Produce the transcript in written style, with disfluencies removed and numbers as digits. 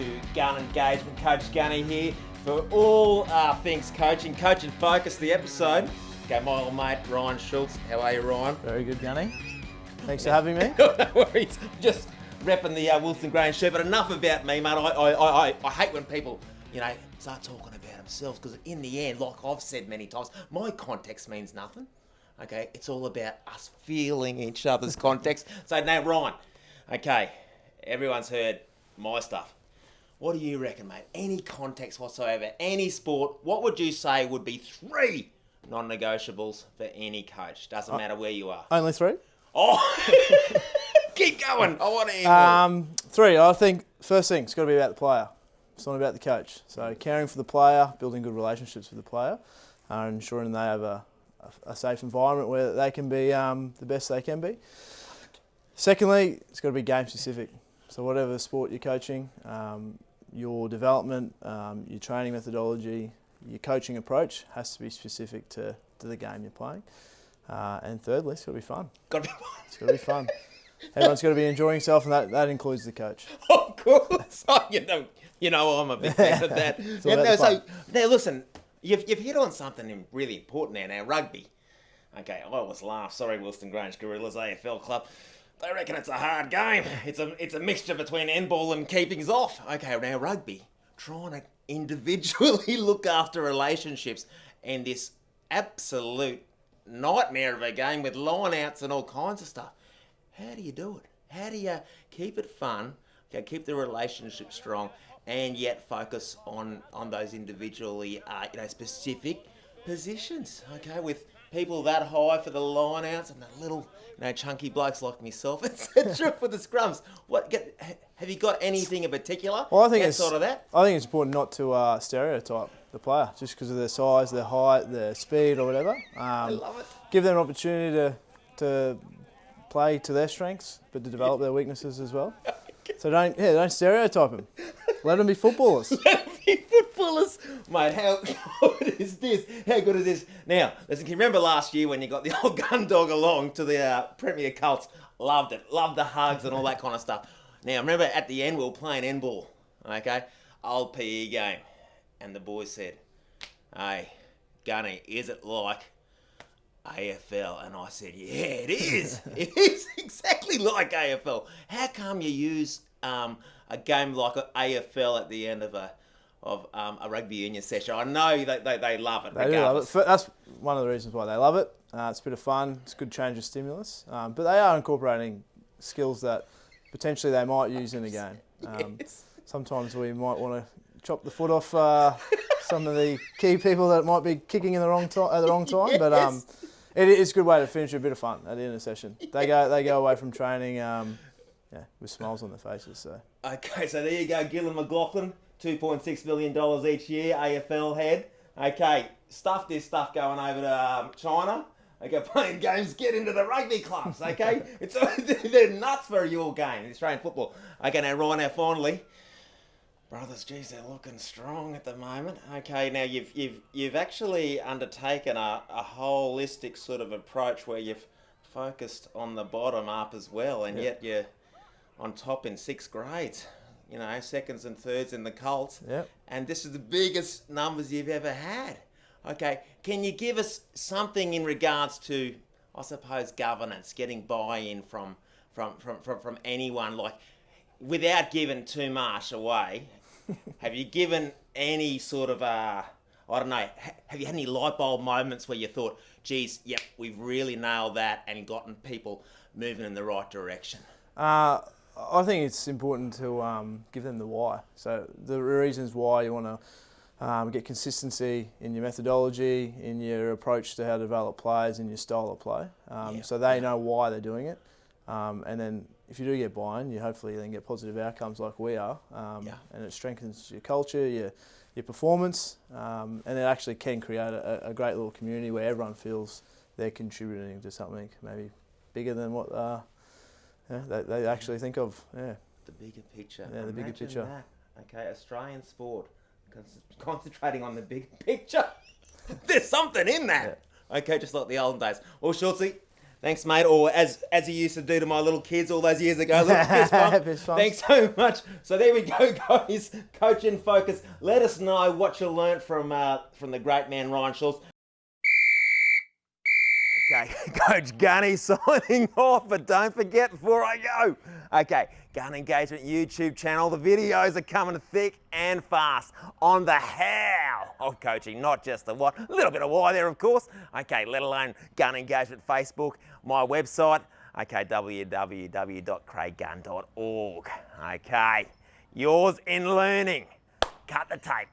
to Gun Engagement. Coach Gunny here for all things coaching. Coach in Focus, the episode. Okay, my old mate Ryan Schultz. How are you, Ryan? Very good, Gunny. Thanks for having me. No worries. Just repping the Wilson Grain shirt. But enough about me, mate. I hate when people, start talking about themselves, because in the end, like I've said many times, my context means nothing. Okay, it's all about us feeling each other's context. So now, Ryan, okay, everyone's heard my stuff. What do you reckon, mate? Any context whatsoever, any sport, what would you say would be 3 non-negotiables for any coach? Doesn't matter where you are. Only 3? Oh, keep going. I want to hear more. 3, I think, first thing, it's got to be about the player. It's not about the coach. So caring for the player, building good relationships with the player, and ensuring they have a safe environment where they can be the best they can be. Secondly, it's got to be game specific. So whatever sport you're coaching, your development, your training methodology, your coaching approach has to be specific to the game you're playing. And thirdly, it's got to be fun. It's got to be fun. Everyone's got to be enjoying himself, and that includes the coach. Of course. Oh, you know I'm a big fan of that. Now listen, you've hit on something really important now, rugby. Okay, I always laugh. Sorry, Wilson Grange Gorillas AFL Club. They reckon it's a hard game. It's a mixture between endball and keepings off. Okay, now rugby, trying to individually look after relationships, and this absolute nightmare of a game with line-outs and all kinds of stuff. How do you do it? How do you keep it fun, keep the relationship strong, and yet focus on those individually, specific positions? Okay, with people that high for the line-outs and the little, chunky blokes like myself, etc. for the scrums. Have you got anything in particular? Well, I think it's important not to stereotype the player just because of their size, their height, their speed, or whatever. I love it. Give them an opportunity to play to their strengths, but to develop their weaknesses as well. So don't stereotype them. Let them be footballers. Let them be footballers. Mate, how good is this? How good is this? Now, listen, can you remember last year when you got the old gun dog along to the Premier Colts? Loved it. Loved the hugs and all that kind of stuff. Now, remember at the end we were playing endball, okay? Old PE game. And the boys said, hey, Gunny, is it like AFL? And I said, yeah, it is. It is exactly like AFL. How come you use a game like AFL at the end of a rugby union session? I know they love it. They do love it. That's one of the reasons why they love it. It's a bit of fun. It's a good change of stimulus. But they are incorporating skills that potentially they might use in a game. Yes. Sometimes we might want to chop the foot off some of the key people that might be kicking in the wrong time at the wrong time. Yes. But it is a good way to finish a bit of fun at the end of the session. They go away from training with smiles on their faces. So. Okay, so there you go, Gillan McLaughlin, $2.6 million each year, AFL head. Okay, stuff this stuff going over to China. Okay, playing games, get into the rugby clubs, okay? They're nuts for your game, Australian football. Okay, now Ryan, now finally, brothers, geez, they're looking strong at the moment. Okay, now you've actually undertaken a holistic sort of approach where you've focused on the bottom up as well, and yet you're on top in 6 grades. Seconds and thirds in the Colts. Yep. And this is the biggest numbers you've ever had. Okay, can you give us something in regards to, I suppose, governance, getting buy-in from anyone, like, without giving too much away? Have you given any sort of have you had any light bulb moments where you thought, geez, yep, we've really nailed that and gotten people moving in the right direction? I think it's important to give them the why. So the reasons why you want to get consistency in your methodology, in your approach to how to develop players, in your style of play. So they know why they're doing it. And then if you do get buy-in, you hopefully then get positive outcomes like we are. And it strengthens your culture, your performance, and it actually can create a great little community where everyone feels they're contributing to something maybe bigger than what they actually think of. Yeah. The bigger picture. Yeah, the bigger picture. That. Okay, Australian sport, concentrating on the big picture. There's something in that. Yeah. Okay, just like the olden days. Well, Schultzy, Thanks, mate. Or as he used to do to my little kids all those years ago, little fist bump. Fist bumps. Thanks so much. So there we go, guys. Coach in Focus. Let us know what you learnt from the great man Ryan Schultz. Okay, Coach Gunny signing off, but don't forget before I go. Okay, Gun Engagement YouTube channel. The videos are coming thick and fast on the how of coaching, not just the what. A little bit of why there, of course. Okay, let alone Gun Engagement Facebook, my website. Okay, www.craiggunn.org. Okay, yours in learning. Cut the tape.